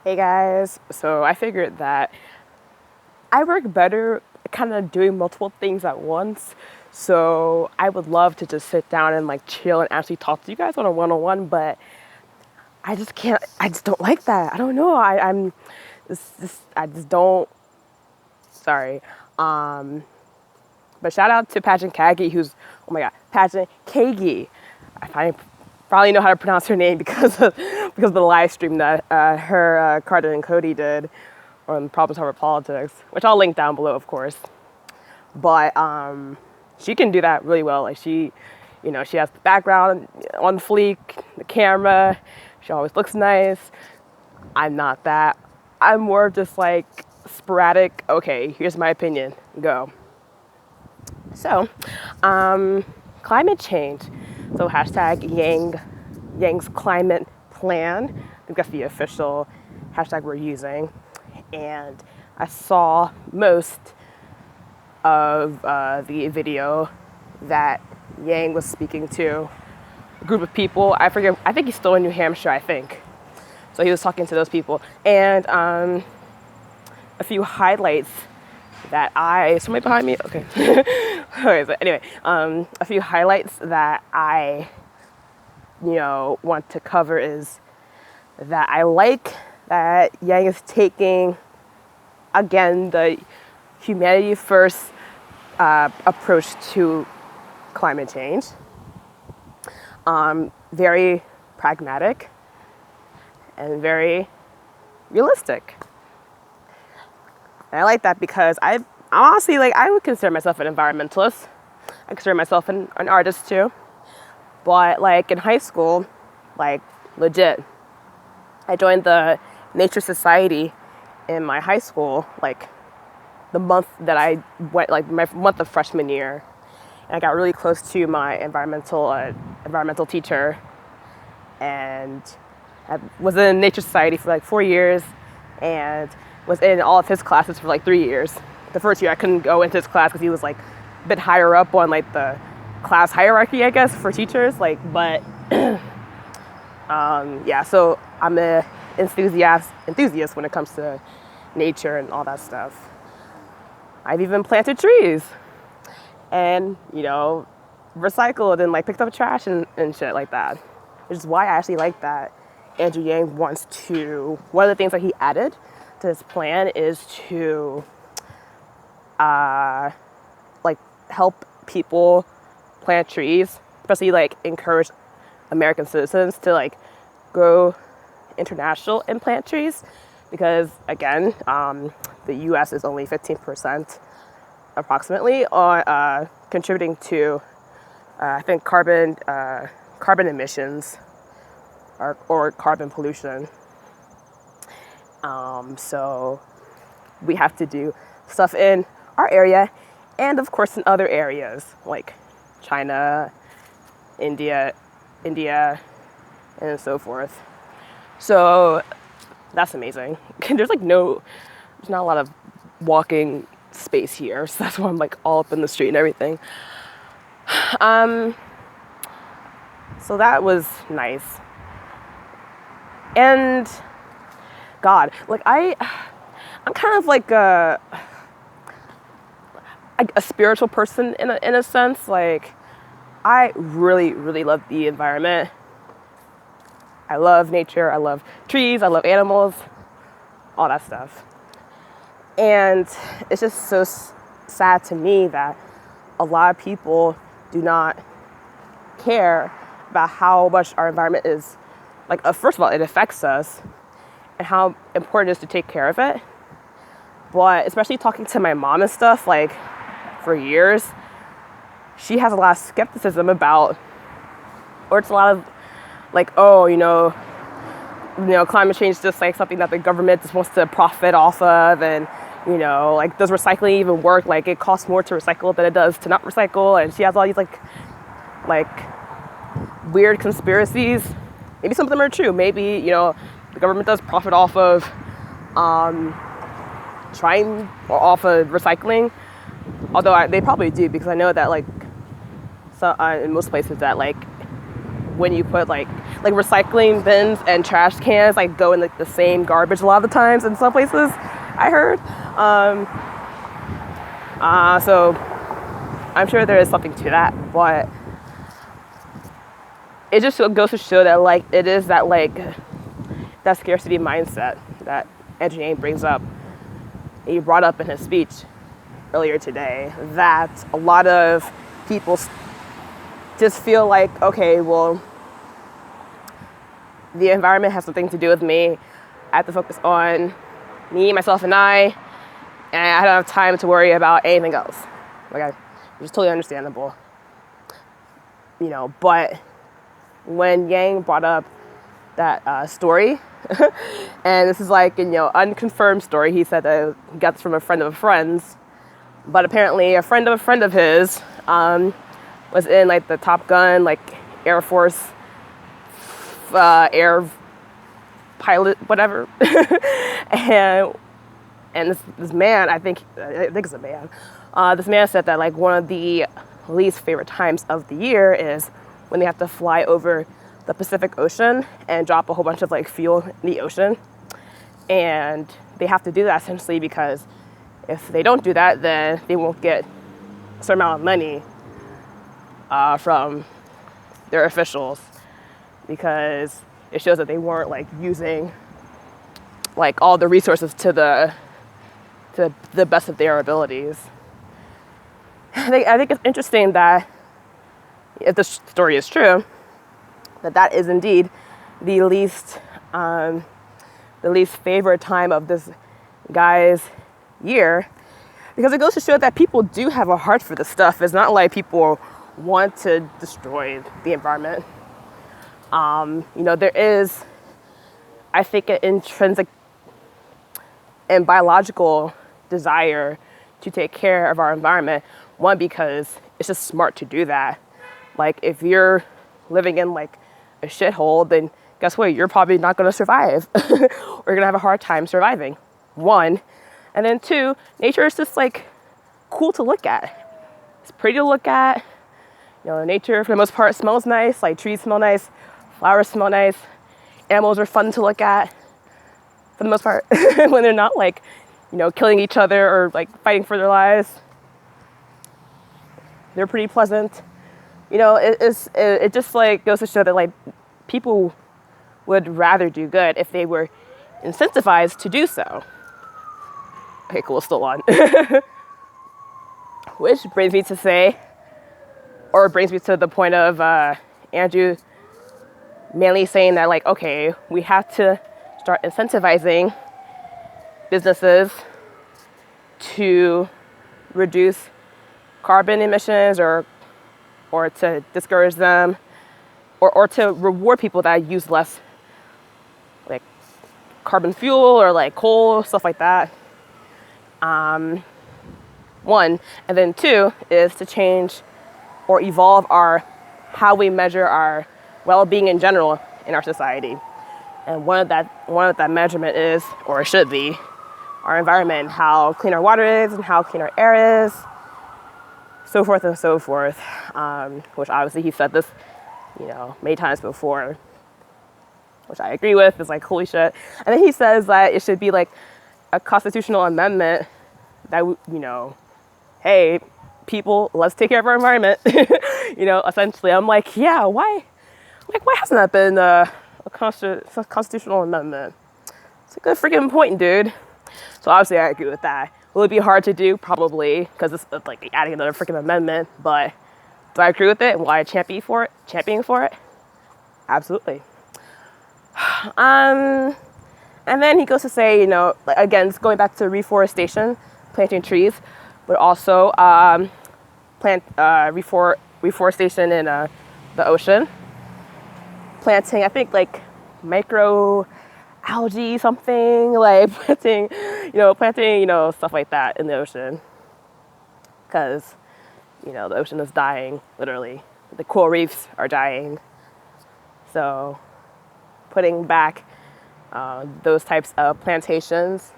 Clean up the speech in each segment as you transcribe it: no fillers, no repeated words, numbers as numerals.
Hey guys, so I figured that I work better kind of doing multiple things at once. So I would love to just sit down and like chill and actually talk to you guys on a one-on-one, but I just can't, I just don't like that. I don't know. I just don't, sorry. But shout out to Pageant Kagi, who's, oh my God, Pageant Kagi. I probably know how to pronounce her name because of the live stream that her Carter and Cody did on Problem Solver Politics, which I'll link down below, of course. But she can do that really well. Like she has the background on fleek, the camera. She always looks nice. I'm not that. I'm more just like sporadic. Okay, here's my opinion. Go. So, climate change. So hashtag Yang's climate plan. I think that's the official hashtag we're using. And I saw most of the video that Yang was speaking to a group of people. I forget. I think he's still in New Hampshire. I think. So he was talking to those people, and a few highlights that somebody behind me? Okay. Okay, so anyway, a few highlights that I, want to cover is that I like that Yang is taking, again, the humanity first approach to climate change. Very pragmatic and very realistic. And I like that because I'm honestly, I would consider myself an environmentalist. I consider myself an artist too. But in high school, legit, I joined the Nature Society in my high school, the month that I went, my month of freshman year. And I got really close to my environmental teacher, and I was in Nature Society for 4 years, and was in all of his classes for 3 years. The first year I couldn't go into his class because he was a bit higher up on the class hierarchy, I guess, for teachers. But yeah, so I'm an enthusiast when it comes to nature and all that stuff. I've even planted trees and, recycled and picked up trash and shit like that. Which is why I actually like that Andrew Yang wants to, one of the things that he added to his plan is to help people plant trees, especially encourage American citizens to go international and plant trees, because again, the U.S. is only 15% approximately on contributing to I think carbon emissions or carbon pollution. So we have to do stuff in our area and of course in other areas like China, India, and so forth. So that's amazing. There's not a lot of walking space here, so that's why I'm all up in the street and everything. So that was nice. And God, I'm kind of a spiritual person in a sense. I really, really love the environment. I love nature. I love trees. I love animals, all that stuff. And it's just so sad to me that a lot of people do not care about how much our environment is, first of all, it affects us and how important it is to take care of it. But especially talking to my mom and stuff, for years, she has a lot of skepticism about, or it's a lot of climate change is just something that the government just wants to profit off of, and does recycling even work? It costs more to recycle than it does to not recycle. And she has all these weird conspiracies. Maybe some of them are true. Maybe the government does profit off of recycling, although they probably do, because I know that in most places that when you put like recycling bins and trash cans like go in like the same garbage a lot of the times in some places, I heard. So I'm sure there is something to that, but it just goes to show that like it is that like that scarcity mindset that Andrew Yang brings up. He brought up in his speech earlier today that a lot of people just feel like, okay, well, the environment has something to do with me. I have to focus on me, myself, and I don't have time to worry about anything else. Like, it's totally understandable, you know. But when Yang brought up that story, and this is like, you know, unconfirmed story. He said that he got this from a friend of a friend's, but apparently a friend of his was in like the Top Gun, like Air Force, air pilot, whatever, and this man, I think it's a man. This man said that like one of the least favorite times of the year is when they have to fly over the Pacific Ocean and drop a whole bunch of like fuel in the ocean. And they have to do that essentially because if they don't do that, then they won't get a certain amount of money from their officials, because it shows that they weren't like using like all the resources to the best of their abilities. I think it's interesting that if the story is true, that is indeed the least favorite time of this guy's year, because it goes to show that people do have a heart for this stuff. It's not like people want to destroy the environment. You know, there is, I think, an intrinsic and biological desire to take care of our environment. One, because it's just smart to do that. Like, if you're living in like a shithole, then guess what? You're probably not going to survive, or you're going to have a hard time surviving. One. And then two, nature is just like cool to look at. It's pretty to look at. You know, nature for the most part smells nice. Like, trees smell nice, flowers smell nice, animals are fun to look at for the most part when they're not like, you know, killing each other or like fighting for their lives. They're pretty pleasant. You know, it just like goes to show that like people would rather do good if they were incentivized to do so. Okay, cool, still on. Which brings me to the point of Andrew mainly saying that like, okay, we have to start incentivizing businesses to reduce carbon emissions or to discourage them, or to reward people that use less like carbon fuel or like coal, stuff like that. One, and then two is to change or evolve how we measure our well-being in general in our society. And one of that measurement is, or it should be, our environment, how clean our water is and how clean our air is, so forth and so forth. Which obviously he said this, you know, many times before, which I agree with. It's like, holy shit. And then he says that it should be like a constitutional amendment that, you know, hey, people, let's take care of our environment. You know, essentially, I'm like, yeah, why hasn't that been a constitutional amendment? It's a good freaking point, dude. So obviously I agree with that. Will it be hard to do? Probably, because it's like adding another freaking amendment. But do I agree with it? Will I champion for it? Absolutely. And then he goes to say, you know, again, it's going back to reforestation, planting trees, but also reforestation in the ocean. Planting, I think, like micro algae something, like planting, stuff like that in the ocean. Because, you know, the ocean is dying, literally. The coral reefs are dying. So putting back those types of plantations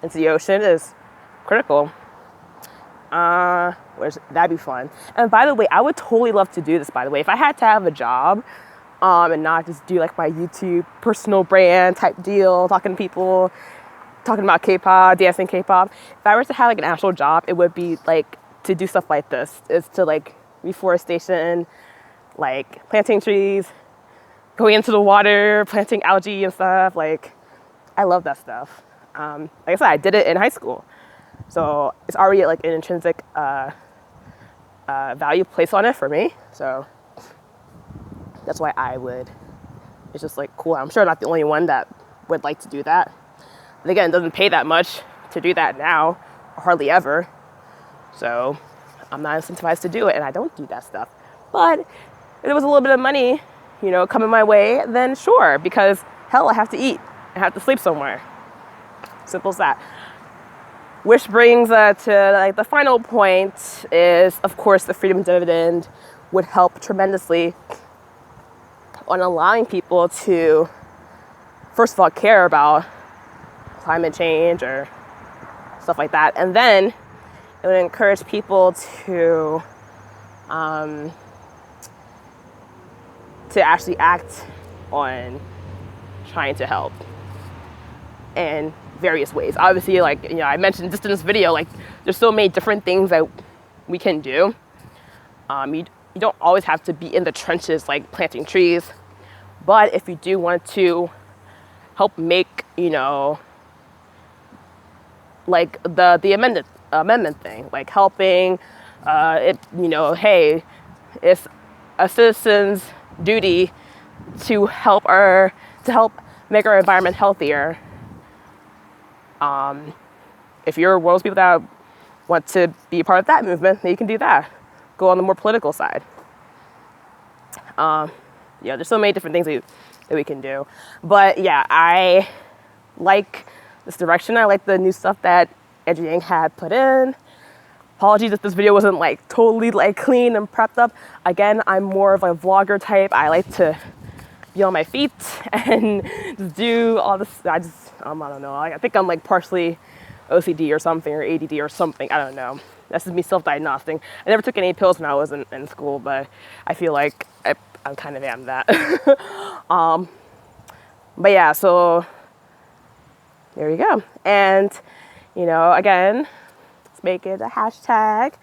into the ocean is critical. That'd be fun. And by the way, I would totally love to do this, by the way. If I had to have a job and not just do like my YouTube personal brand type deal, talking to people, talking about K-pop, dancing K-pop. If I were to have like an actual job, it would be like to do stuff like this. Is to like reforestation, like planting trees, going into the water, planting algae and stuff. Like, I love that stuff. Like I said, I did it in high school. So it's already like an intrinsic value placed on it for me. So that's why it's just like cool. I'm sure I'm not the only one that would like to do that. And again, it doesn't pay that much to do that now, or hardly ever. So I'm not incentivized to do it, and I don't do that stuff. But if there was a little bit of money, coming my way, then sure, because hell, I have to eat. I have to sleep somewhere. Simple as that. Which brings to like the final point is, of course, the freedom dividend would help tremendously on allowing people to, first of all, care about climate change or stuff like that, and then it would encourage people to actually act on trying to help in various ways. Obviously, like I mentioned just in this video, like there's so many different things that we can do. You don't always have to be in the trenches like planting trees, but if you do want to help make like the amendment thing, like helping hey, it's a citizen's duty to help make our environment healthier. If you're one of those people that want to be a part of that movement, then you can do that. Go on the more political side. There's so many different things that we can do. But yeah, I like this direction. I like the new stuff that Andrew Yang had put in. Apologies if this video wasn't like totally like clean and prepped up. Again, I'm more of a vlogger type. I like to be on my feet and just do all this. I don't know. I think I'm like partially OCD or something, or ADD or something. I don't know. That's just me self-diagnosing. I never took any pills when I was in school, but I feel like I kind of am that. But yeah, so there you go. And, again, let's make it a hashtag,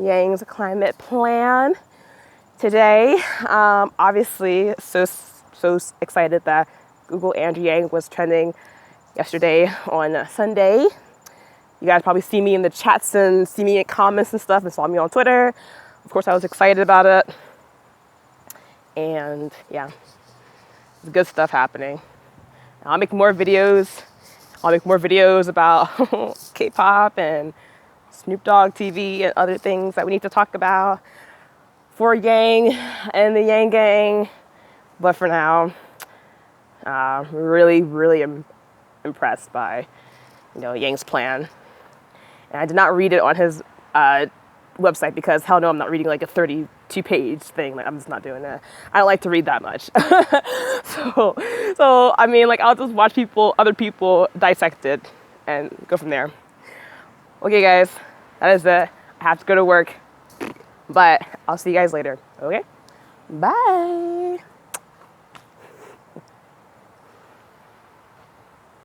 Yang's climate plan. Today, obviously, so excited that Google Andrew Yang was trending yesterday on Sunday. You guys probably see me in the chats and see me in comments and stuff and saw me on Twitter. Of course, I was excited about it. And yeah, there's good stuff happening. I'll make more videos. I'll make more videos about K-pop and Snoop Dogg TV and other things that we need to talk about for Yang and the Yang gang. But for now, really, really impressed by, Yang's plan. And I did not read it on his website because hell no, I'm not reading like a 32-page thing. Like, I'm just not doing that. I don't like to read that much. so I mean, like, I'll just watch other people dissect it and go from there. Okay, guys, that is it. I have to go to work, but I'll see you guys later. Okay, bye.